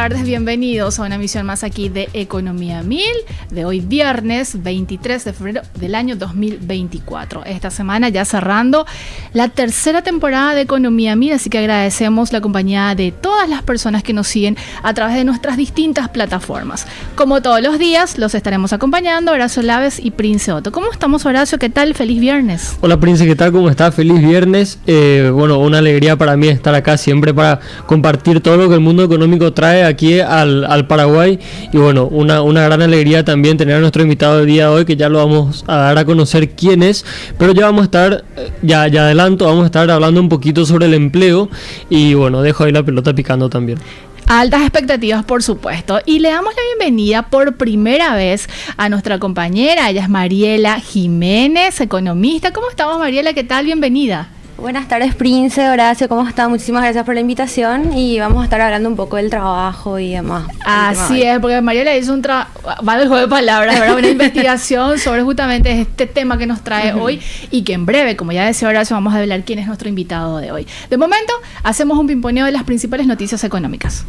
tardes, bienvenidos a una emisión más aquí de Economía 1000, de hoy viernes 23 de febrero del año 2024. Esta semana ya cerrando la tercera temporada de Economía 1000, así que agradecemos la compañía de todas las personas que nos siguen a través de nuestras distintas plataformas. Como todos los días, los estaremos acompañando Horacio Laves y Prince Otto. ¿Cómo estamos, Horacio? ¿Qué tal? Feliz viernes. Hola, Prince, ¿qué tal? ¿Cómo está? Feliz viernes. Bueno, una alegría para mí estar acá siempre para compartir todo lo que el mundo económico trae aquí al Paraguay, y bueno, una gran alegría también tener a nuestro invitado del día de hoy, que ya lo vamos a dar a conocer quién es, pero ya vamos a estar, ya adelanto, vamos a estar hablando un poquito sobre el empleo, y bueno, dejo ahí la pelota picando también. Altas expectativas, por supuesto. Y le damos la bienvenida por primera vez a nuestra compañera. Ella es Mariela Jiménez, economista. ¿Cómo estamos, Mariela? ¿Qué tal? Bienvenida. Buenas tardes, Prince, Horacio, ¿cómo está? Muchísimas gracias por la invitación y vamos a estar hablando un poco del trabajo y demás. Así es, porque Mariela hizo va del juego de palabras, ¿verdad? Una investigación sobre justamente este tema que nos trae hoy, y que en breve, como ya decía Horacio, vamos a hablar quién es nuestro invitado de hoy. De momento, hacemos un pimponeo de las principales noticias económicas.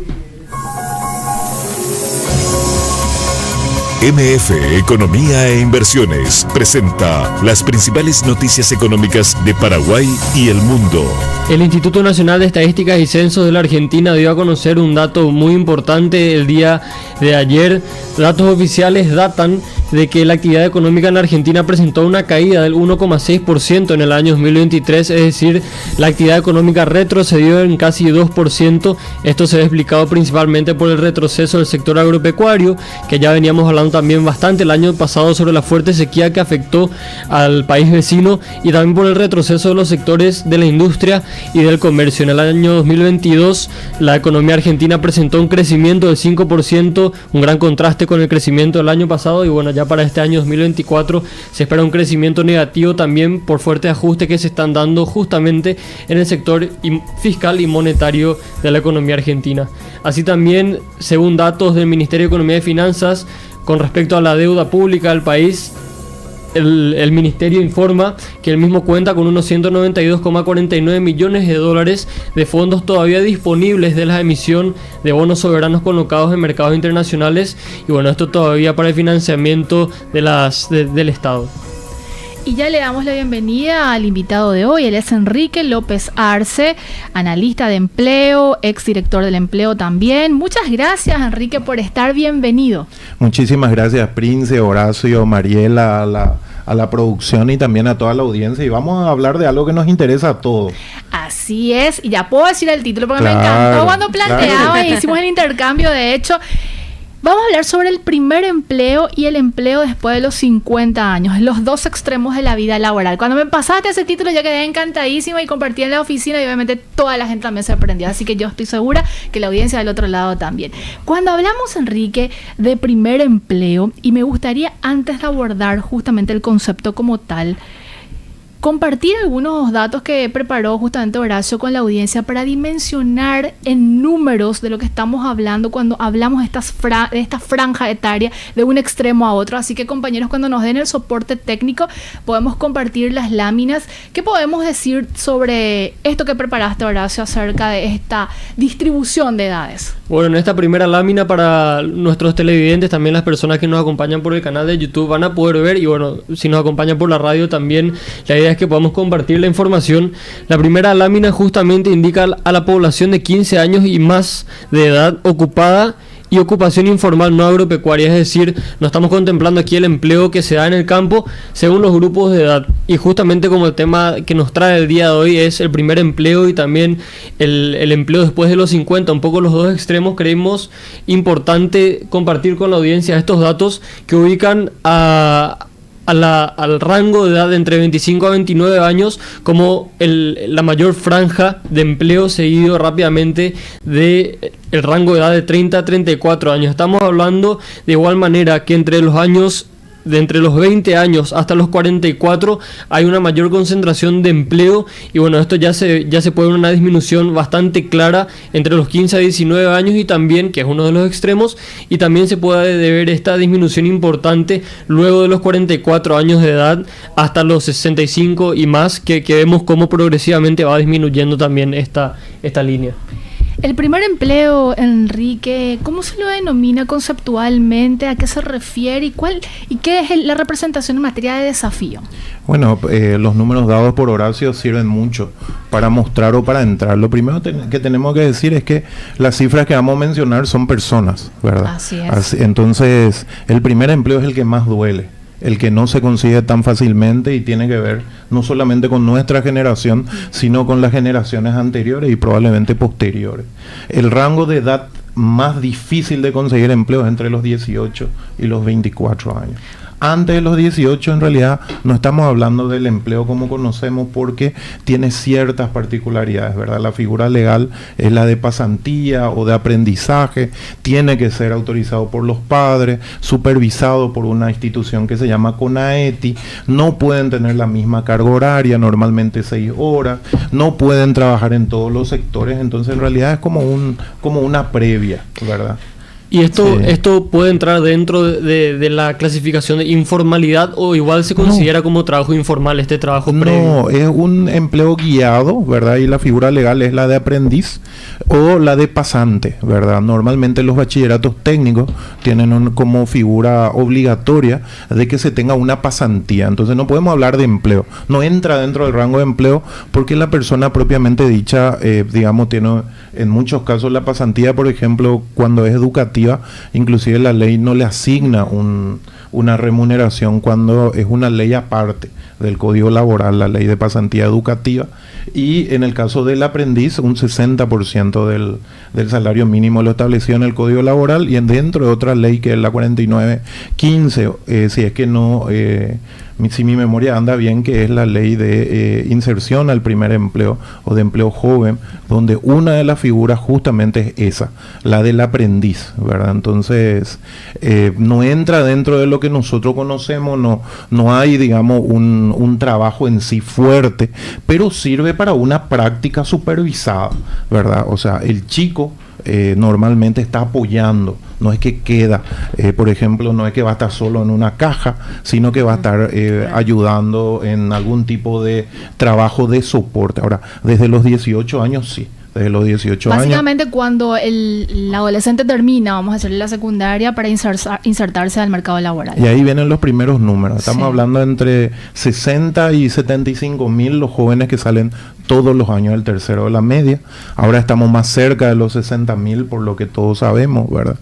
MF Economía e Inversiones presenta las principales noticias económicas de Paraguay y el mundo. El Instituto Nacional de Estadísticas y Censos de la Argentina dio a conocer un dato muy importante el día de ayer. Datos oficiales datan de que la actividad económica en la Argentina presentó una caída del 1,6% en el año 2023, es decir, la actividad económica retrocedió en casi 2%. Esto se ha explicado principalmente por el retroceso del sector agropecuario, que ya veníamos hablando también bastante el año pasado sobre la fuerte sequía que afectó al país vecino, y también por el retroceso de los sectores de la industria y del comercio. En el año 2022 la economía argentina presentó un crecimiento del 5%, un gran contraste con el crecimiento del año pasado, y bueno, ya para este año 2024 se espera un crecimiento negativo también por fuertes ajustes que se están dando justamente en el sector fiscal y monetario de la economía argentina. Así también, según datos del Ministerio de Economía y Finanzas, con respecto a la deuda pública del país, el ministerio informa que el mismo cuenta con unos 192,49 millones de dólares de fondos todavía disponibles de la emisión de bonos soberanos colocados en mercados internacionales, y bueno, esto todavía para el financiamiento del Estado. Y ya le damos la bienvenida al invitado de hoy. Él es Enrique López Arce, analista de empleo, exdirector del empleo también. Muchas gracias, Enrique, por estar. Bienvenido. Muchísimas gracias, Prince, Horacio, Mariela, a la producción y también a toda la audiencia. Y vamos a hablar de algo que nos interesa a todos. Así es, y ya puedo decir el título porque me encantó cuando planteaba y hicimos el intercambio. De hecho, vamos a hablar sobre el primer empleo y el empleo después de los 50 años, los dos extremos de la vida laboral. Cuando me pasaste ese título yo quedé encantadísima y compartí en la oficina, y obviamente toda la gente también se aprendió, así que yo estoy segura que la audiencia del otro lado también. Cuando hablamos, Enrique, de primer empleo, y me gustaría, antes de abordar justamente el concepto como tal, compartir algunos datos que preparó justamente Horacio con la audiencia para dimensionar en números de lo que estamos hablando cuando hablamos de esta franja etaria de un extremo a otro. Así que, compañeros, cuando nos den el soporte técnico podemos compartir las láminas. ¿Qué podemos decir sobre esto que preparaste, Horacio, acerca de esta distribución de edades? Bueno, en esta primera lámina, para nuestros televidentes, también las personas que nos acompañan por el canal de YouTube van a poder ver, y bueno, si nos acompañan por la radio también, la idea es que podamos compartir la información. La primera lámina justamente indica a la población de 15 años y más de edad ocupada y ocupación informal no agropecuaria, es decir, no estamos contemplando aquí el empleo que se da en el campo según los grupos de edad. Y justamente como el tema que nos trae el día de hoy es el primer empleo y también el empleo después de los 50, un poco los dos extremos, creemos importante compartir con la audiencia estos datos que ubican al rango de edad de entre 25 a 29 años como la mayor franja de empleo, seguido rápidamente de el rango de edad de 30 a 34 años. Estamos hablando de igual manera que entre los 20 años hasta los 44 hay una mayor concentración de empleo, y bueno, esto ya se puede ver una disminución bastante clara entre los 15 a 19 años, y también, que es uno de los extremos, y también se puede ver esta disminución importante luego de los 44 años de edad hasta los 65 y más, que vemos cómo progresivamente va disminuyendo también esta línea. El primer empleo, Enrique, ¿cómo se lo denomina conceptualmente? ¿A qué se refiere? ¿Y qué es la representación en materia de desafío? Bueno, los números dados por Horacio sirven mucho para mostrar o para entrar. Lo primero que tenemos que decir es que las cifras que vamos a mencionar son personas, ¿verdad? Así es. Entonces, el primer empleo es el que más duele, el que no se consigue tan fácilmente y tiene que ver no solamente con nuestra generación, sino con las generaciones anteriores y probablemente posteriores. El rango de edad más difícil de conseguir empleo es entre los 18 y los 24 años. Antes de los 18, en realidad, no estamos hablando del empleo como conocemos porque tiene ciertas particularidades, ¿verdad? La figura legal es la de pasantía o de aprendizaje, tiene que ser autorizado por los padres, supervisado por una institución que se llama CONAETI, no pueden tener la misma carga horaria, normalmente 6 horas, no pueden trabajar en todos los sectores, entonces en realidad es como una previa, ¿verdad? ¿Y esto puede entrar dentro de la clasificación de informalidad o igual se considera como trabajo informal este trabajo previo? No, es un empleo guiado, ¿verdad? Y la figura legal es la de aprendiz o la de pasante, ¿verdad? Normalmente los bachilleratos técnicos tienen como figura obligatoria de que se tenga una pasantía. Entonces no podemos hablar de empleo. No entra dentro del rango de empleo porque la persona propiamente dicha, digamos, tiene en muchos casos la pasantía, por ejemplo, cuando es educativa, inclusive la ley no le asigna una remuneración cuando es una ley aparte del Código Laboral, la ley de pasantía educativa, y en el caso del aprendiz un 60% del salario mínimo lo establecido en el Código Laboral y dentro de otra ley que es la 4915, si es que no... si mi memoria anda bien, que es la ley de inserción al primer empleo o de empleo joven, donde una de las figuras justamente es esa, la del aprendiz, ¿verdad? Entonces, no entra dentro de lo que nosotros conocemos, no hay, digamos, un trabajo en sí fuerte, pero sirve para una práctica supervisada, ¿verdad? O sea, el chico normalmente está apoyando, no es que queda, por ejemplo, no es que va a estar solo en una caja, sino que va a estar ayudando en algún tipo de trabajo de soporte. Ahora, desde los 18 años sí. Desde los 18 años. Básicamente cuando el adolescente termina, vamos a decirle la secundaria, para insertarse al mercado laboral. Y ahí vienen los primeros números. Estamos hablando entre 60 y 75 mil los jóvenes que salen todos los años del tercero de la media. Ahora estamos más cerca de los 60 mil, por lo que todos sabemos, ¿verdad?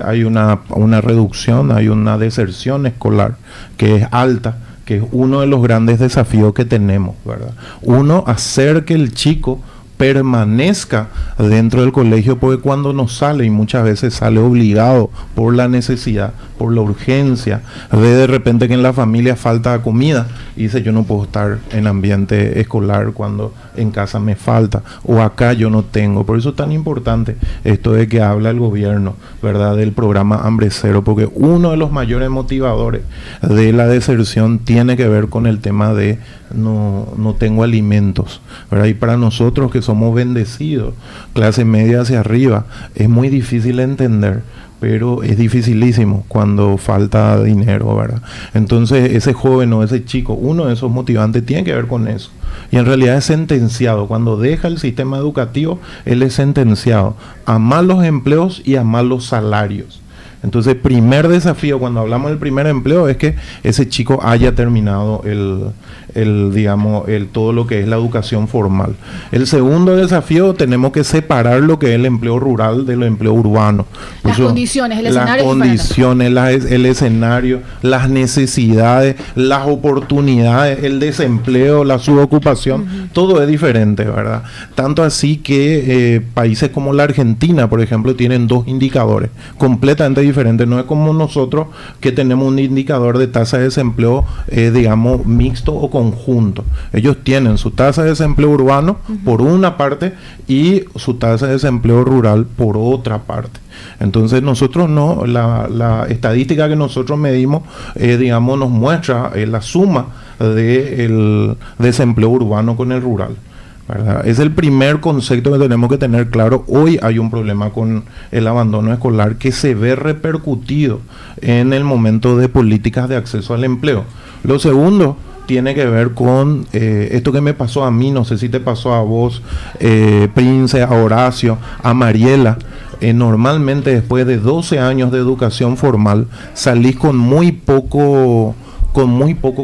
Hay una reducción, hay una deserción escolar que es alta, que es uno de los grandes desafíos que tenemos, ¿verdad? Uno, hacer que el chico permanezca dentro del colegio, porque cuando no sale, y muchas veces sale obligado por la necesidad, por la urgencia, ve de repente que en la familia falta comida y dice: yo no puedo estar en ambiente escolar cuando en casa me falta, o acá yo no tengo. Por eso es tan importante esto de que habla el gobierno, ¿verdad?, del programa Hambre Cero, porque uno de los mayores motivadores de la deserción tiene que ver con el tema de no tengo alimentos, ¿verdad? Y para nosotros que somos bendecidos, clase media hacia arriba, es muy difícil entender, pero es dificilísimo cuando falta dinero, ¿verdad? Entonces ese joven o ese chico, uno de esos motivantes tiene que ver con eso. Y en realidad es sentenciado. Cuando deja el sistema educativo, él es sentenciado a malos empleos y a malos salarios. Entonces, primer desafío cuando hablamos del primer empleo es que ese chico haya terminado todo lo que es la educación formal. El segundo desafío, tenemos que separar lo que es el empleo rural del empleo urbano. Las condiciones, el escenario. Las condiciones, el escenario, las necesidades, las oportunidades, el desempleo, la subocupación, todo es diferente, ¿verdad? Tanto así que países como la Argentina, por ejemplo, tienen dos indicadores completamente diferente. No es como nosotros, que tenemos un indicador de tasa de desempleo, digamos, mixto o conjunto. Ellos tienen su tasa de desempleo urbano por una parte y su tasa de desempleo rural por otra parte. Entonces nosotros no, la estadística que nosotros medimos, digamos, nos muestra la suma del desempleo urbano con el rural, ¿verdad? Es el primer concepto que tenemos que tener claro. Hoy hay un problema con el abandono escolar que se ve repercutido en el momento de políticas de acceso al empleo. Lo segundo, tiene que ver con esto que me pasó a mí, no sé si te pasó a vos, Prince, a Horacio, a Mariela. Normalmente después de 12 años de educación formal salís con muy poco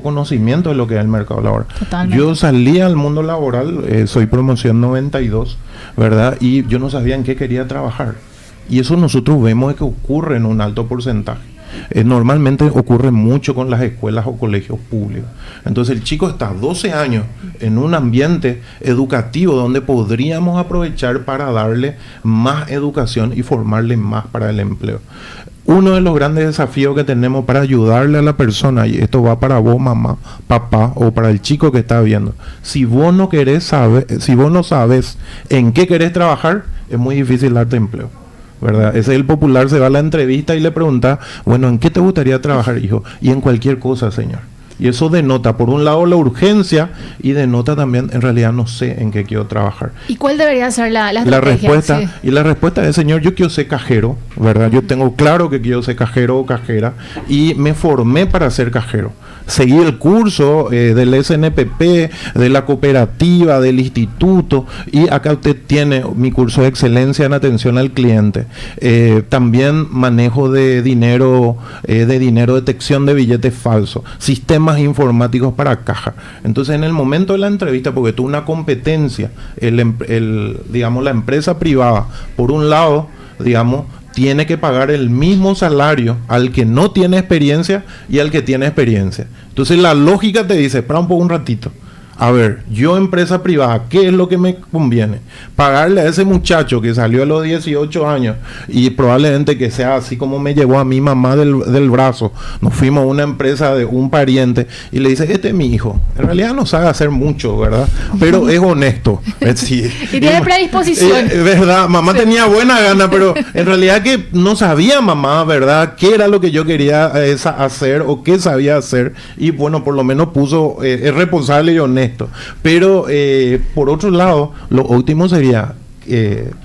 conocimiento de lo que es el mercado laboral. Totalmente. Yo salí al mundo laboral, soy promoción 92, ¿verdad? Y yo no sabía en qué quería trabajar. Y eso nosotros vemos que ocurre en un alto porcentaje. Normalmente ocurre mucho con las escuelas o colegios públicos. Entonces el chico está 12 años en un ambiente educativo donde podríamos aprovechar para darle más educación y formarle más para el empleo. Uno de los grandes desafíos que tenemos para ayudarle a la persona, y esto va para vos, mamá, papá, o para el chico que está viendo, si vos no sabes en qué querés trabajar, es muy difícil darte empleo, ¿verdad? Ese es el popular, se va a la entrevista y le pregunta, bueno, ¿en qué te gustaría trabajar, hijo? Y en cualquier cosa, señor. Y eso denota, por un lado, la urgencia y denota también, en realidad, no sé en qué quiero trabajar. ¿Y cuál debería ser la estrategia? Respuesta, sí. Y la respuesta es, señor, yo quiero ser cajero, ¿verdad? Yo tengo claro que quiero ser cajero o cajera y me formé para ser cajero. Seguí el curso del SNPP, de la cooperativa, del instituto, y acá usted tiene mi curso de excelencia en atención al cliente. También manejo de dinero, detección de billetes falsos, sistemas informáticos para caja. Entonces, en el momento de la entrevista, porque tuve una competencia, digamos, la empresa privada, por un lado, digamos, tiene que pagar el mismo salario al que no tiene experiencia y al que tiene experiencia. Entonces la lógica te dice, espera un ratito. A ver, yo empresa privada, ¿qué es lo que me conviene? Pagarle a ese muchacho que salió a los 18 años y probablemente que sea así como me llevó a mi mamá del brazo. Nos fuimos a una empresa de un pariente y le dice, este es mi hijo. En realidad no sabe hacer mucho, ¿verdad? Pero es honesto. Sí. Y tiene predisposición. ¿Verdad? Mamá tenía buena gana, pero en realidad que no sabía mamá, ¿verdad? ¿Qué era lo que yo quería hacer o qué sabía hacer? Y bueno, por lo menos puso, es responsable y honesto. Pero por otro lado, lo óptimo sería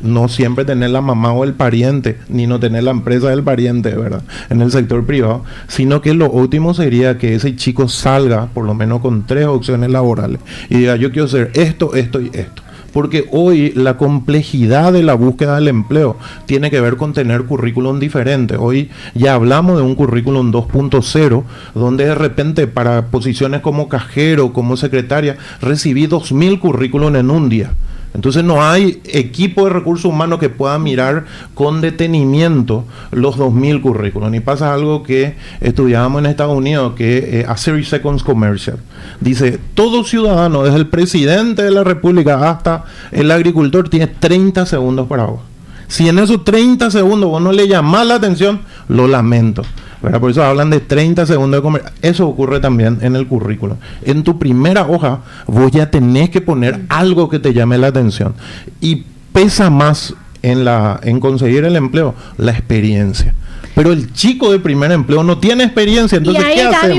no siempre tener la mamá o el pariente, ni no tener la empresa del pariente, ¿verdad? En el sector privado, sino que lo óptimo sería que ese chico salga por lo menos con 3 opciones laborales y diga, yo quiero hacer esto, esto y esto. Porque hoy la complejidad de la búsqueda del empleo tiene que ver con tener currículum diferentes. Hoy ya hablamos de un currículum 2.0, donde de repente para posiciones como cajero, como secretaria, recibí 2.000 currículum en un día. Entonces no hay equipo de recursos humanos que pueda mirar con detenimiento los 2.000 currículums. Y pasa algo que estudiábamos en Estados Unidos, que a 30 Seconds Commercial. Dice, todo ciudadano, desde el presidente de la República hasta el agricultor, tiene 30 segundos para vos. Si en esos 30 segundos vos no le llamás la atención, lo lamento, ¿verdad? Por eso hablan de 30 segundos de comer. Eso ocurre también en el currículum. En tu primera hoja, vos ya tenés que poner algo que te llame la atención. Y pesa más en conseguir el empleo la experiencia. Pero el chico de primer empleo no tiene experiencia, entonces ¿qué hacemos?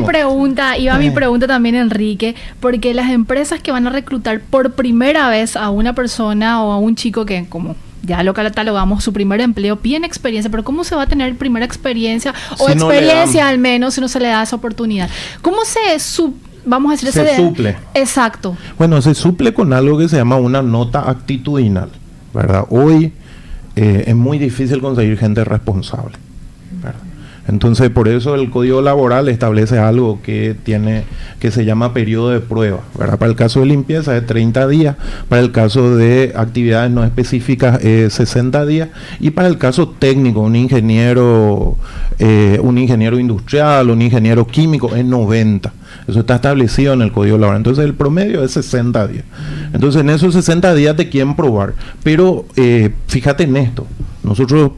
Y va mi pregunta también, Enrique, porque las empresas que van a reclutar por primera vez a una persona o a un chico que como ya lo catalogamos, su primer empleo, piden experiencia, pero ¿cómo se va a tener primera experiencia o si experiencia al menos si no se le da esa oportunidad? ¿Cómo vamos a decir se suple? Exacto. Bueno, se suple con algo que se llama una nota actitudinal, ¿verdad? Hoy es muy difícil conseguir gente responsable, ¿verdad? Entonces, por eso el Código Laboral establece algo que se llama periodo de prueba, ¿verdad? Para el caso de limpieza es 30 días, para el caso de actividades no específicas es 60 días, y para el caso técnico, un ingeniero industrial, un ingeniero químico, es 90. Eso está establecido en el Código Laboral. Entonces, el promedio es 60 días. Entonces, en esos 60 días te quieren probar. Pero fíjate en esto, nosotros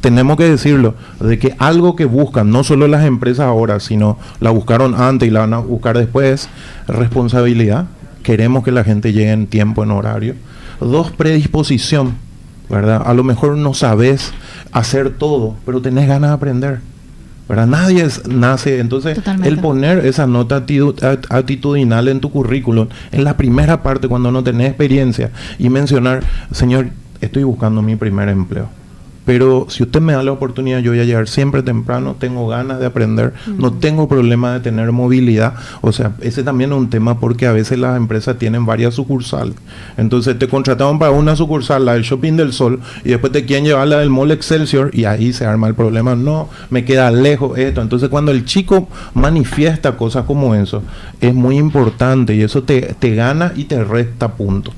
tenemos que decirlo, de que algo que buscan, no solo las empresas ahora, sino la buscaron antes y la van a buscar después, responsabilidad. Queremos que la gente llegue en tiempo, en horario. 2, predisposición, ¿verdad? A lo mejor no sabes hacer todo, pero tenés ganas de aprender, ¿verdad? Nadie nace. Entonces, totalmente. El poner esa nota actitudinal en tu currículum, en la primera parte, cuando no tenés experiencia, y mencionar, señor, estoy buscando mi primer empleo. pero si usted me da la oportunidad, yo voy a llegar siempre temprano, tengo ganas de aprender, no tengo problema de tener movilidad. O sea, ese también es un tema porque a veces las empresas tienen varias sucursales. Entonces te contrataron para una sucursal, la del Shopping del Sol, y después te quieren llevar la del Mall Excelsior, y ahí se arma el problema. No, me queda lejos esto. Entonces cuando el chico manifiesta cosas como eso, es muy importante, y eso te gana y te resta puntos.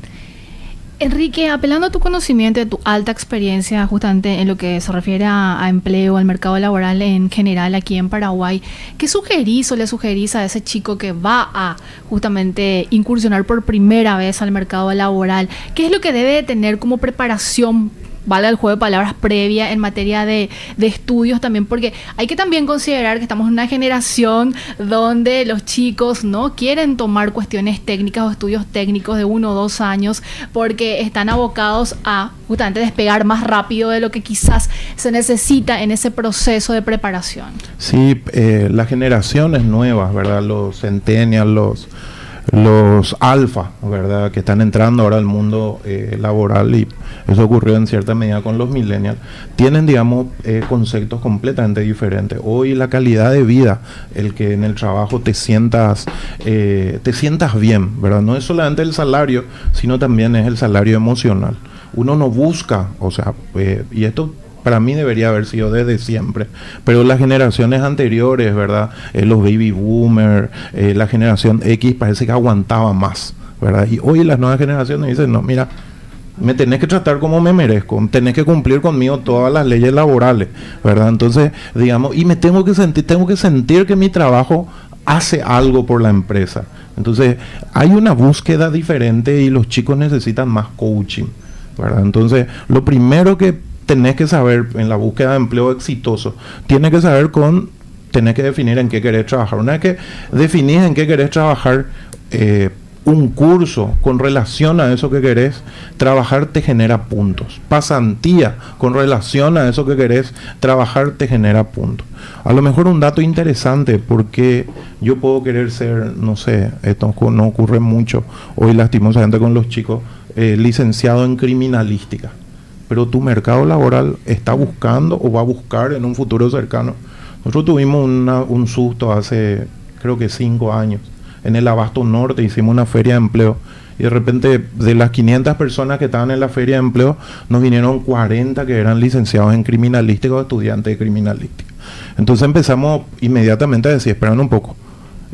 Enrique, apelando a tu conocimiento, a tu alta experiencia justamente en lo que se refiere a empleo, al mercado laboral en general aquí en Paraguay, ¿qué sugerís o le sugerís a ese chico que va a justamente incursionar por primera vez al mercado laboral? ¿Qué es lo que debe de tener como preparación, vale el juego de palabras, previa en materia de estudios también? Porque hay que también considerar que estamos en una generación donde los chicos no quieren tomar cuestiones técnicas o estudios técnicos de 1 o 2 años porque están abocados a justamente despegar más rápido de lo que quizás se necesita en ese proceso de preparación. Sí, las generaciones nuevas, ¿verdad? Los centennials, los alfa, ¿verdad?, que están entrando ahora al mundo laboral, y eso ocurrió en cierta medida con los millennials, tienen, digamos, conceptos completamente diferentes. Hoy la calidad de vida, el que en el trabajo te sientas bien, ¿verdad? No es solamente el salario, sino también es el salario emocional. Uno no busca, o sea, y esto para mí debería haber sido desde siempre, pero las generaciones anteriores, ¿verdad? Los baby boomers, la generación X parece que aguantaba más, ¿verdad? Y hoy las nuevas generaciones dicen, no, mira, me tenés que tratar como me merezco, tenés que cumplir conmigo todas las leyes laborales, ¿verdad? Entonces, digamos, y me tengo que sentir que mi trabajo hace algo por la empresa. Entonces, hay una búsqueda diferente y los chicos necesitan más coaching, ¿verdad? Entonces, lo primero que tenés que saber en la búsqueda de empleo exitoso, tenés que definir en qué querés trabajar. Una vez que definís en qué querés trabajar, un curso con relación a eso que querés trabajar te genera puntos. Pasantía con relación a eso que querés trabajar te genera puntos. A lo mejor un dato interesante, porque yo puedo querer ser, no sé, esto no ocurre mucho hoy lastimosamente con los chicos, licenciado en criminalística, pero tu mercado laboral está buscando o va a buscar en un futuro cercano. Nosotros tuvimos un susto hace, creo que 5 años. En el Abasto Norte hicimos una feria de empleo y de repente de las 500 personas que estaban en la feria de empleo, nos vinieron 40 que eran licenciados en criminalística o estudiantes de criminalística. Entonces empezamos inmediatamente a decir, esperan un poco.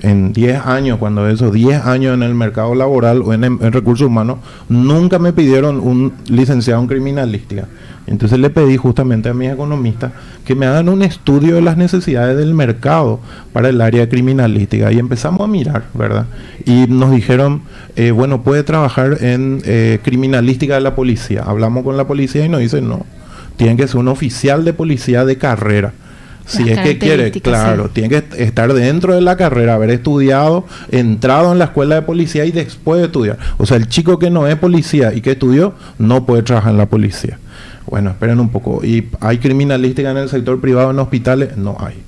En 10 años, cuando eso, 10 años en el mercado laboral o en recursos humanos, nunca me pidieron un licenciado en criminalística. Entonces le pedí justamente a mis economistas que me hagan un estudio de las necesidades del mercado para el área de criminalística. Y empezamos a mirar, ¿verdad? Y nos dijeron, bueno, puede trabajar en criminalística de la policía. Hablamos con la policía y nos dicen, no, tiene que ser un oficial de policía de carrera. Si es que quiere, claro, sí, tiene que estar dentro de la carrera, haber estudiado, entrado en la escuela de policía y después de estudiar. O sea, el chico que no es policía y que estudió, no puede trabajar en la policía. Bueno, esperen un poco. ¿Y hay criminalística en el sector privado, en hospitales? No hay.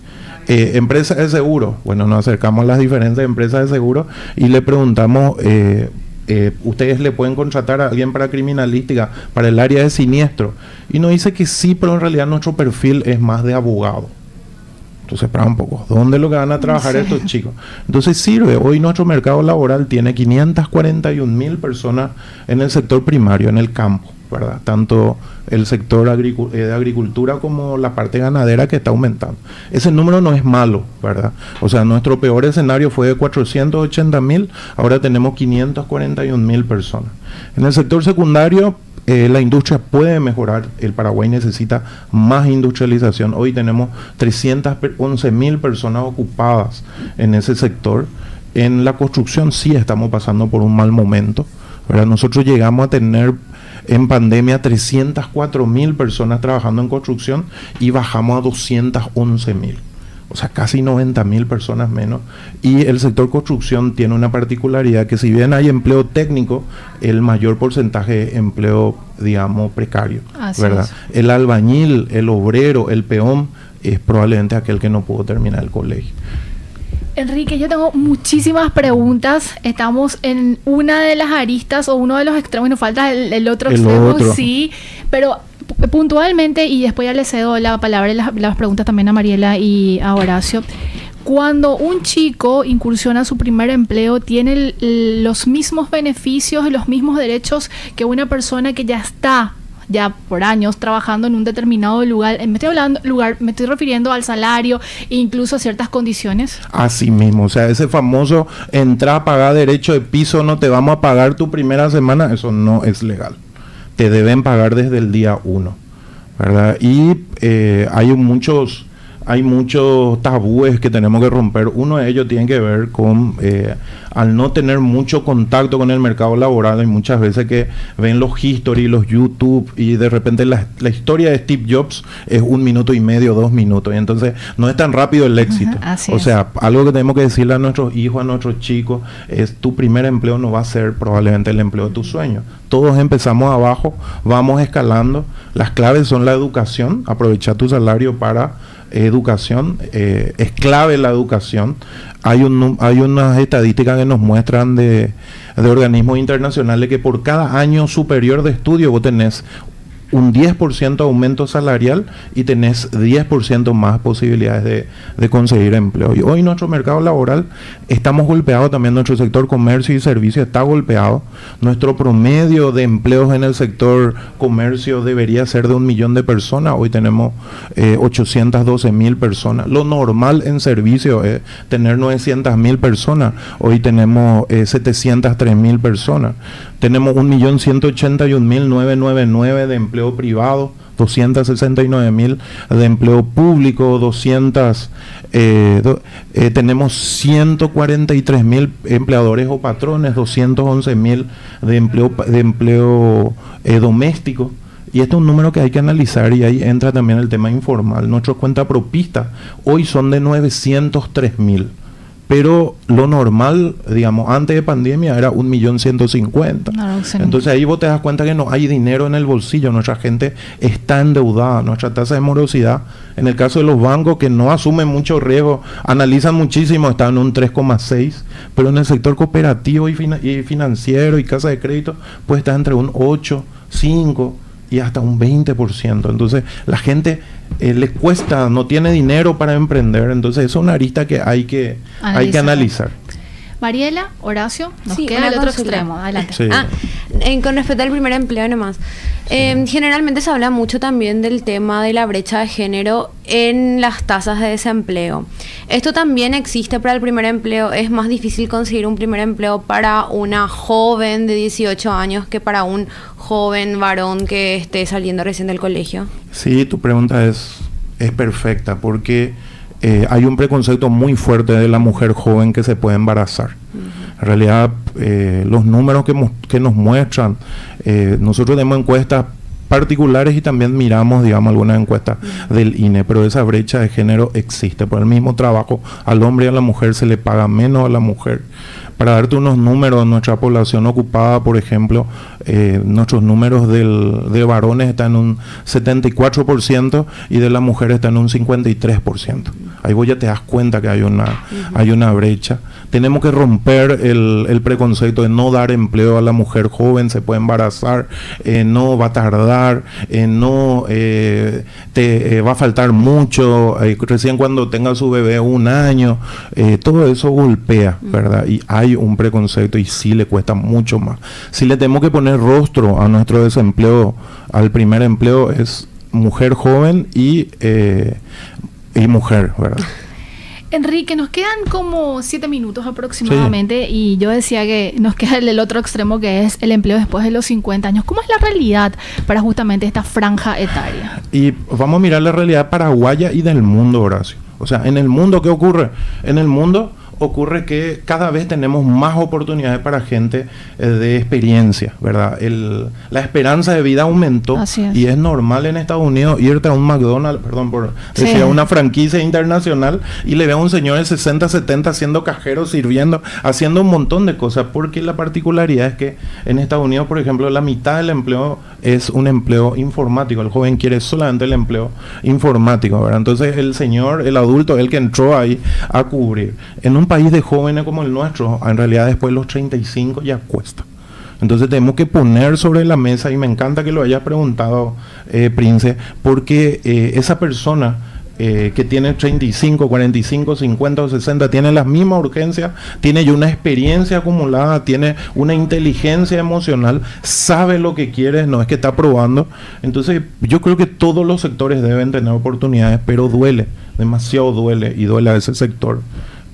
Empresas de seguro. Bueno, nos acercamos a las diferentes empresas de seguro y le preguntamos, ¿ustedes le pueden contratar a alguien para criminalística, para el área de siniestro? Y nos dice que sí, pero en realidad nuestro perfil es más de abogado. Entonces, espera un poco, ¿dónde es lo que van a trabajar estos chicos? Entonces sirve, hoy nuestro mercado laboral tiene 541,000 personas en el sector primario, en el campo, ¿verdad? Tanto el sector de agricultura como la parte ganadera, que está aumentando. Ese número no es malo, ¿verdad? O sea, nuestro peor escenario fue de 480,000, ahora tenemos 541,000 personas. En el sector secundario, la industria puede mejorar. El Paraguay necesita más industrialización. Hoy tenemos 311,000 personas ocupadas en ese sector. En la construcción sí estamos pasando por un mal momento, ¿verdad? Nosotros llegamos a tener en pandemia 304,000 personas trabajando en construcción y bajamos a 211,000. O sea, casi 90,000 personas menos. Y el sector construcción tiene una particularidad, que si bien hay empleo técnico, el mayor porcentaje es empleo, digamos, precario, así ¿verdad? Es. El albañil, el obrero, el peón, es probablemente aquel que no pudo terminar el colegio. Enrique, yo tengo muchísimas preguntas. Estamos en una de las aristas o uno de los extremos, nos falta el otro extremo, sí, pero Puntualmente, y después ya le cedo la palabra y las preguntas también a Mariela y a Horacio. Cuando un chico incursiona a su primer empleo, tiene los mismos beneficios y los mismos derechos que una persona que ya está ya por años trabajando en un determinado lugar. Me estoy refiriendo al salario e incluso a ciertas condiciones. Así mismo, o sea, ese famoso entrar, pagar derecho de piso, no te vamos a pagar tu primera semana, eso no es legal. Te deben pagar desde el día 1, ¿verdad? Y hay muchos tabúes que tenemos que romper. Uno de ellos tiene que ver con al no tener mucho contacto con el mercado laboral. Hay muchas veces que ven los history, los YouTube, y de repente la historia de Steve Jobs es 1 minuto y medio, 2 minutos, y entonces no es tan rápido el éxito. O sea, algo que tenemos que decirle a nuestros hijos, a nuestros chicos, es: tu primer empleo no va a ser probablemente el empleo de tus sueños. Todos empezamos abajo, vamos escalando. Las claves son la educación. Aprovechar tu salario para educación, es clave la educación. Hay unas estadísticas que nos muestran de organismos internacionales que por cada año superior de estudio vos tenés un 10% aumento salarial y tenés 10% más posibilidades de conseguir empleo. Y hoy nuestro mercado laboral estamos golpeados, también nuestro sector comercio y servicio está golpeado. Nuestro promedio de empleos en el sector comercio debería ser de 1 millón de personas. Hoy tenemos 812.000 personas. Lo normal en servicio es tener 900.000 personas. Hoy tenemos 703.000 personas. Tenemos 1.181.999 de empleo privado, 269.000 de empleo público, tenemos 143.000 empleadores o patrones, 211.000 de empleo doméstico. Y este es un número que hay que analizar, y ahí entra también el tema informal. Nuestros cuentapropistas hoy son de 903.000. Pero lo normal, digamos, antes de pandemia era 1.150.000. Entonces ahí vos te das cuenta que no hay dinero en el bolsillo. Nuestra gente está endeudada. Nuestra tasa de morosidad, en el caso de los bancos que no asumen mucho riesgo, analizan muchísimo, está en un 3,6. Pero en el sector cooperativo y financiero y casa de crédito, pues está entre un 8, 5 y hasta un 20%. Entonces la gente le cuesta, no tiene dinero para emprender. Entonces es una arista que hay que analizar. Mariela, Horacio, nos queda el otro extremo. Adelante. Sí. Con respecto al primer empleo nomás. Generalmente se habla mucho también del tema de la brecha de género en las tasas de desempleo. Esto también existe para el primer empleo. Es más difícil conseguir un primer empleo para una joven de 18 años que para un joven varón que esté saliendo recién del colegio. Sí, tu pregunta es perfecta, porque hay un preconcepto muy fuerte de la mujer joven que se puede embarazar. En realidad, los números que nos muestran, nosotros tenemos encuestas particulares y también miramos, digamos, algunas encuestas del INE, pero esa brecha de género existe. Por el mismo trabajo, al hombre y a la mujer se le paga menos a la mujer. Para darte unos números, nuestra población ocupada, por ejemplo, nuestros números de varones están en un 74% y de las mujeres están en un 53%. Ahí vos ya te das cuenta que hay una brecha. Tenemos que romper el preconcepto de no dar empleo a la mujer joven, se puede embarazar, no va a tardar, no te va a faltar mucho, recién cuando tenga su bebé 1 año, todo eso golpea, ¿verdad? Y hay un preconcepto y sí le cuesta mucho más. Si le tenemos que poner rostro a nuestro desempleo, al primer empleo, es mujer joven y mujer, ¿verdad? Enrique, nos quedan como 7 minutos aproximadamente, sí. Y yo decía que nos queda el otro extremo, que es el empleo después de los 50 años. ¿Cómo es la realidad para justamente esta franja etaria? Y vamos a mirar la realidad paraguaya y del mundo, Horacio. O sea, en el mundo, ¿qué ocurre? En el mundo ocurre que cada vez tenemos más oportunidades para gente de experiencia, ¿verdad? La esperanza de vida aumentó y es normal en Estados Unidos irte a un McDonald's, perdón por decir, a una franquicia internacional y le ve a un señor de 60, 70 haciendo cajero, sirviendo, haciendo un montón de cosas, porque la particularidad es que en Estados Unidos, por ejemplo, la mitad del empleo es un empleo informático. El joven quiere solamente el empleo informático, ¿verdad? Entonces el señor, el adulto, el que entró ahí a cubrir. En un país de jóvenes como el nuestro, en realidad después de los 35 ya cuesta. Entonces tenemos que poner sobre la mesa, y me encanta que lo hayas preguntado, Prince, porque esa persona que tiene 35, 45, 50 o 60, tiene las mismas urgencias, tiene ya una experiencia acumulada, tiene una inteligencia emocional, sabe lo que quiere, no es que está probando. Entonces yo creo que todos los sectores deben tener oportunidades, pero duele, demasiado duele, y duele a ese sector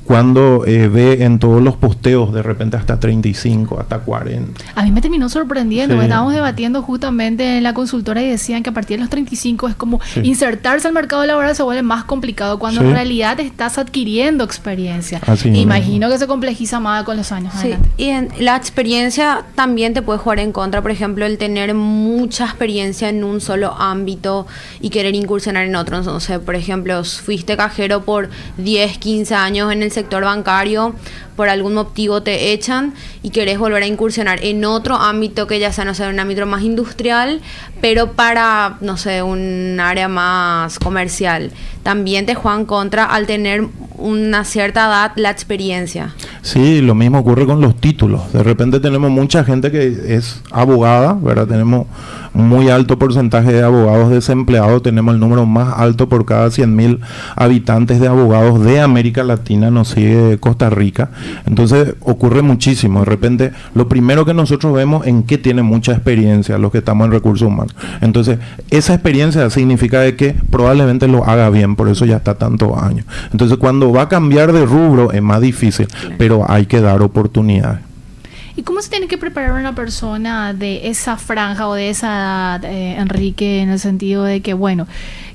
cuando ve en todos los posteos de repente hasta 35, hasta 40. A mí me terminó sorprendiendo. Sí. Estábamos debatiendo justamente en la consultora y decían que a partir de los 35 es como insertarse al mercado laboral se vuelve más complicado cuando en realidad estás adquiriendo experiencia. Así Imagino que se complejiza más con los años. Sí, Adelante. y la experiencia también te puede jugar en contra. Por ejemplo, el tener mucha experiencia en un solo ámbito y querer incursionar en otro. Entonces, por ejemplo, fuiste cajero por 10, 15 años en el sector bancario, por algún motivo te echan y querés volver a incursionar en otro ámbito que ya sea, no sé, un ámbito más industrial, pero para, no sé, un área más comercial. También te juegan contra al tener una cierta edad la experiencia. Sí, lo mismo ocurre con los títulos. De repente tenemos mucha gente que es abogada, ¿verdad? Tenemos muy alto porcentaje de abogados desempleados, tenemos el número más alto por cada 100.000 habitantes de abogados de América Latina, nos sigue Costa Rica. Entonces ocurre muchísimo. De repente lo primero que nosotros vemos en qué tiene mucha experiencia los que estamos en recursos humanos. Entonces esa experiencia significa de que probablemente lo haga bien, por eso ya está tantos años. Entonces cuando va a cambiar de rubro es más difícil, pero hay que dar oportunidades. ¿Y cómo se tiene que preparar una persona de esa franja o de esa edad, Enrique, en el sentido de que, bueno,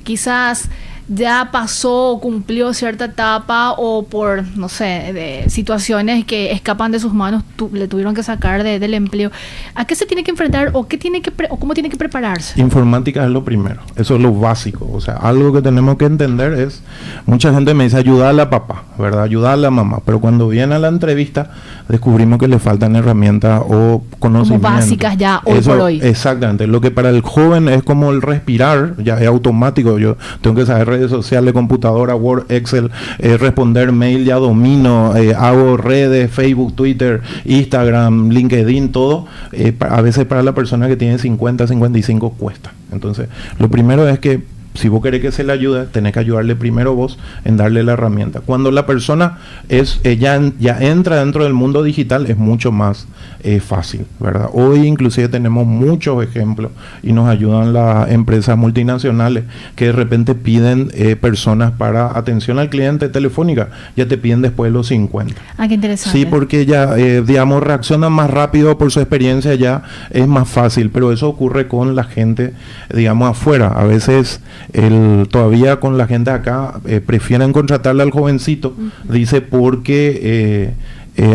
quizás ya pasó o cumplió cierta etapa o por, no sé, de situaciones que escapan de sus manos, le tuvieron que sacar del empleo? ¿A qué se tiene que enfrentar o qué tiene que o cómo tiene que prepararse? Informática es lo primero, eso es lo básico. O sea, algo que tenemos que entender es, mucha gente me dice ayudar a la papá, ¿verdad? Ayudar a la mamá, pero cuando viene a la entrevista descubrimos que le faltan herramientas o conocimientos. Como básicas ya hoy por hoy. Exactamente, lo que para el joven es como el respirar, ya es automático. Yo tengo que saber redes sociales, computadora, Word, Excel, responder mail, ya domino, hago redes, Facebook, Twitter, Instagram, LinkedIn, todo. A veces para la persona que tiene 50, 55 cuesta. Entonces, lo primero es que si vos querés que se le ayude, tenés que ayudarle primero vos en darle la herramienta. Cuando la persona ya entra dentro del mundo digital, es mucho más fácil, ¿verdad? Hoy inclusive tenemos muchos ejemplos y nos ayudan las empresas multinacionales que de repente piden personas para atención al cliente telefónica. Ya te piden después de los 50. Ah, qué interesante. Sí, porque ya, digamos, reaccionan más rápido por su experiencia, ya es más fácil, pero eso ocurre con la gente, digamos, afuera. A veces todavía con la gente acá prefieren contratarle al jovencito, dice, porque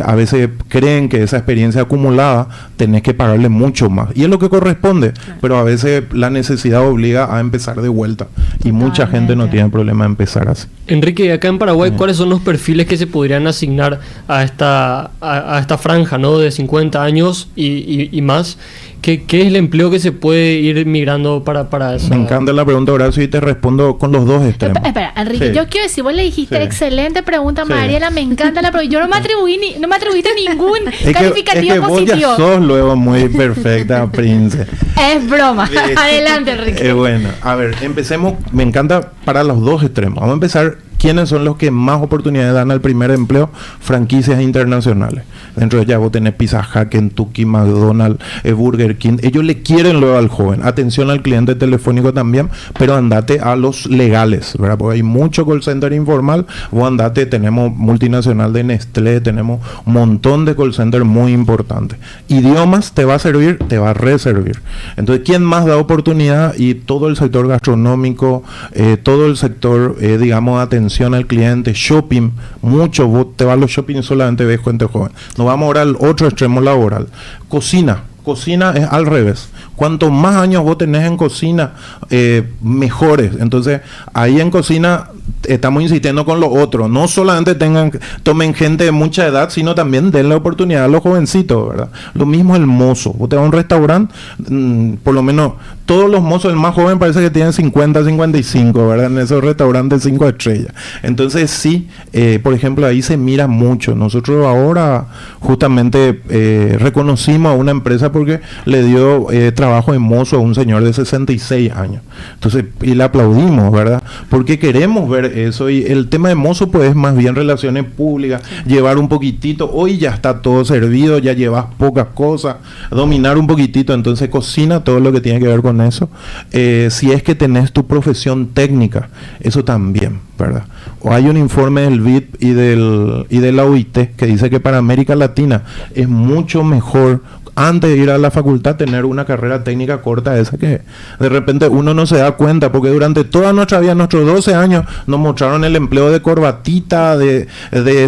a veces creen que esa experiencia acumulada tenés que pagarle mucho más, y es lo que corresponde, pero a veces la necesidad obliga a empezar de vuelta. Totalmente. Y mucha gente no tiene problema en empezar así. Enrique, acá en Paraguay, ¿cuáles son los perfiles que se podrían asignar a esta franja, ¿no?, de 50 años y más? ¿Qué es el empleo que se puede ir migrando para eso? Me encanta la pregunta, Horacio, y te respondo con los dos extremos. Espera, Enrique, sí. Yo quiero decir, vos le dijiste excelente pregunta, Sí. Mariela, me encanta la pregunta. Yo no me atribuiste ningún Es calificativo que positivo. vos ya sos luego muy perfecta, Prince. Es broma. Adelante, Enrique. Bueno, a ver, empecemos. Me encanta para los dos extremos. Vamos a empezar. ¿Quiénes son los que más oportunidades dan al primer empleo? Franquicias internacionales. Dentro de ellas vos tenés Pizza Hut, Kentucky, McDonald's, Burger King. Ellos le quieren luego al joven. Atención al cliente telefónico también, pero andate a los legales, ¿verdad? Porque hay mucho call center informal. Vos andate, tenemos multinacional de Nestlé, tenemos un montón de call center muy importantes. Idiomas te va a servir, te va a reservir. Entonces, ¿quién más da oportunidad? Y todo el sector gastronómico, todo el sector, digamos, atención al cliente, shopping, mucho. Vos te vas a los shopping, solamente ves gente joven. Nos vamos ahora al otro extremo laboral. Cocina es al revés. Cuanto más años vos tenés en cocina, mejores. Entonces, ahí en cocina estamos insistiendo con lo otro. No solamente tomen gente de mucha edad, sino también den la oportunidad a los jovencitos, ¿verdad? Lo mismo el mozo. Usted va a un restaurante, por lo menos todos los mozos, el más joven parece que tienen 50, 55, ¿verdad? En esos restaurantes 5 estrellas. Entonces sí, por ejemplo, ahí se mira mucho. Nosotros ahora justamente reconocimos a una empresa porque le dio trabajo de mozo a un señor de 66 años. Entonces, y le aplaudimos, ¿verdad? Porque queremos ver eso. Y el tema de mozo pues es más bien relaciones públicas, llevar un poquitito. Hoy ya está todo servido, ya llevas pocas cosas, dominar un poquitito. Entonces cocina todo lo que tiene que ver con eso. Si es que tenés tu profesión técnica, eso también, ¿verdad? O hay un informe del BIP y de la OIT que dice que para América Latina es mucho mejor, antes de ir a la facultad, tener una carrera técnica corta, esa que de repente uno no se da cuenta, porque durante toda nuestra vida, nuestros 12 años, nos mostraron el empleo de corbatita, de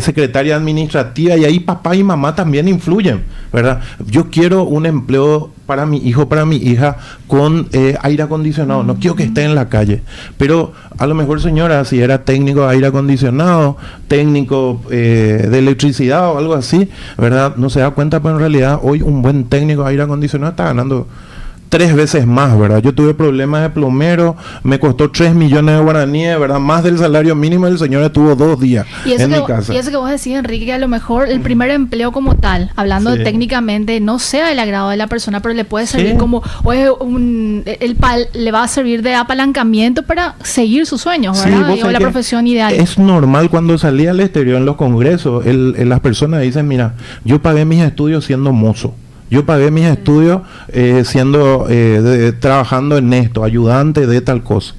secretaria administrativa, y ahí papá y mamá también influyen, ¿verdad? Yo quiero un empleo para mi hijo, para mi hija, con aire acondicionado, no quiero que esté en la calle. Pero a lo mejor, señora, si era técnico de aire acondicionado, técnico de electricidad o algo así, ¿verdad? No se da cuenta, pero en realidad hoy un buen técnico de aire acondicionado está ganando 3 veces más, ¿verdad? Yo tuve problemas de plomero, me costó 3 millones de guaraníes, ¿verdad? Más del salario mínimo, el señor estuvo 2 días en mi casa. Y eso que vos decís, Enrique, que a lo mejor el primer empleo como tal, hablando técnicamente, no sea del agrado de la persona, pero le puede servir como, le va a servir de apalancamiento para seguir sus sueños, ¿verdad? O la profesión ideal. Es normal cuando salí al exterior en los congresos, las personas dicen, mira, yo pagué mis estudios siendo mozo. Yo pagué mis estudios trabajando en esto, ayudante de tal cosa.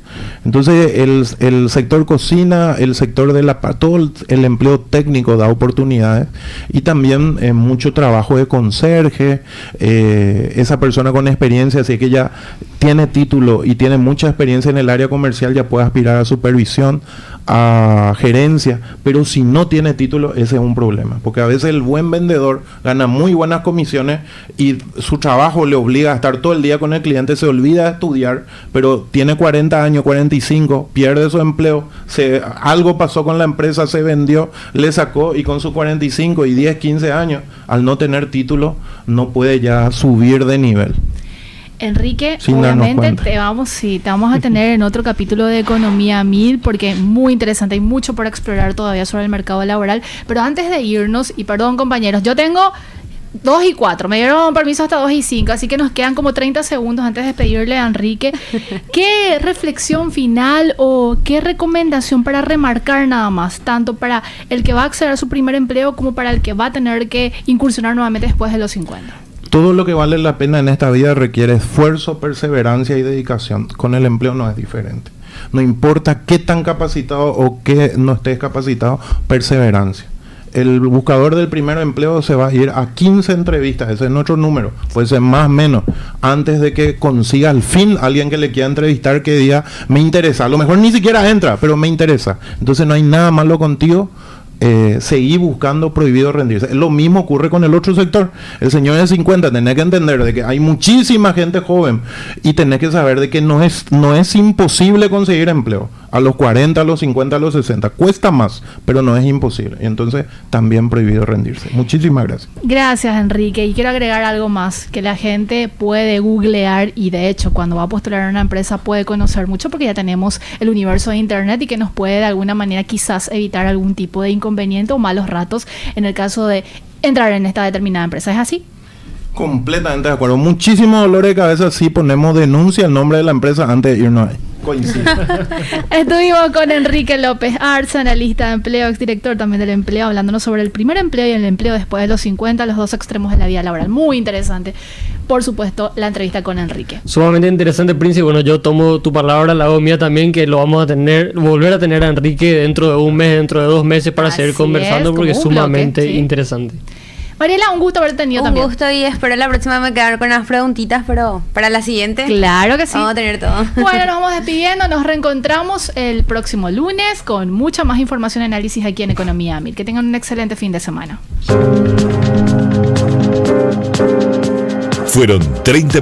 Entonces el sector cocina, el sector todo el empleo técnico da oportunidades, y también mucho trabajo de conserje. Esa persona con experiencia, si es que ya tiene título y tiene mucha experiencia en el área comercial, ya puede aspirar a supervisión, a gerencia. Pero si no tiene título, ese es un problema, porque a veces el buen vendedor gana muy buenas comisiones y su trabajo le obliga a estar todo el día con el cliente, se olvida de estudiar, pero tiene 40 años, 45, pierde su empleo, algo pasó con la empresa, se vendió, le sacó, y con sus 45 y 10, 15 años, al no tener título, no puede ya subir de nivel. Enrique, obviamente te vamos a tener en otro capítulo de Economía 1000, porque es muy interesante, hay mucho por explorar todavía sobre el mercado laboral. Pero antes de irnos, y perdón compañeros, yo tengo 2 y 4, me dieron permiso hasta 2 y 5, así que nos quedan como 30 segundos antes de despedirle a Enrique. ¿Qué reflexión final o qué recomendación para remarcar nada más, tanto para el que va a acceder a su primer empleo como para el que va a tener que incursionar nuevamente después de los 50? Todo lo que vale la pena en esta vida requiere esfuerzo, perseverancia y dedicación. Con el empleo no es diferente. No importa qué tan capacitado o qué no estés capacitado, perseverancia. El buscador del primer empleo se va a ir a 15 entrevistas, ese es nuestro número, puede ser más o menos, antes de que consiga al fin alguien que le quiera entrevistar, que diga, me interesa. A lo mejor ni siquiera entra, pero me interesa. Entonces no hay nada malo contigo. Seguir buscando, prohibido rendirse. Lo mismo ocurre con el otro sector. El señor de 50, tenés que entender de que hay muchísima gente joven, y tenés que saber de que no es imposible conseguir empleo. A los 40, a los 50, a los 60. Cuesta más, pero no es imposible. Y entonces también prohibido rendirse. Muchísimas gracias. Gracias, Enrique. Y quiero agregar algo más, que la gente puede googlear, y de hecho cuando va a postular a una empresa puede conocer mucho, porque ya tenemos el universo de internet, y que nos puede de alguna manera quizás evitar algún tipo de inconveniente o malos ratos en el caso de entrar en esta determinada empresa. ¿Es así? Completamente de acuerdo. Muchísimo dolor de cabeza si ponemos denuncia al nombre de la empresa antes de irnos ahí. Coincido. Estuvimos con Enrique López Arza, analista de empleo, exdirector también del empleo, hablándonos sobre el primer empleo y el empleo después de los 50, los dos extremos de la vida laboral. Muy interesante, por supuesto, la entrevista con Enrique. Sumamente interesante, Príncipe. Bueno, yo tomo tu palabra, la hago mía también, que lo vamos a volver a tener a Enrique dentro de un mes, dentro de 2 meses, para seguir conversando, porque es sumamente interesante. Mariela, un gusto haberte tenido también. Un gusto, y espero la próxima me quedar con unas preguntitas, pero para la siguiente. Claro que sí. Vamos a tener todo. Bueno, nos vamos despidiendo, nos reencontramos el próximo lunes con mucha más información y análisis aquí en Economía 1000. Que tengan un excelente fin de semana. Fueron 30 minutos.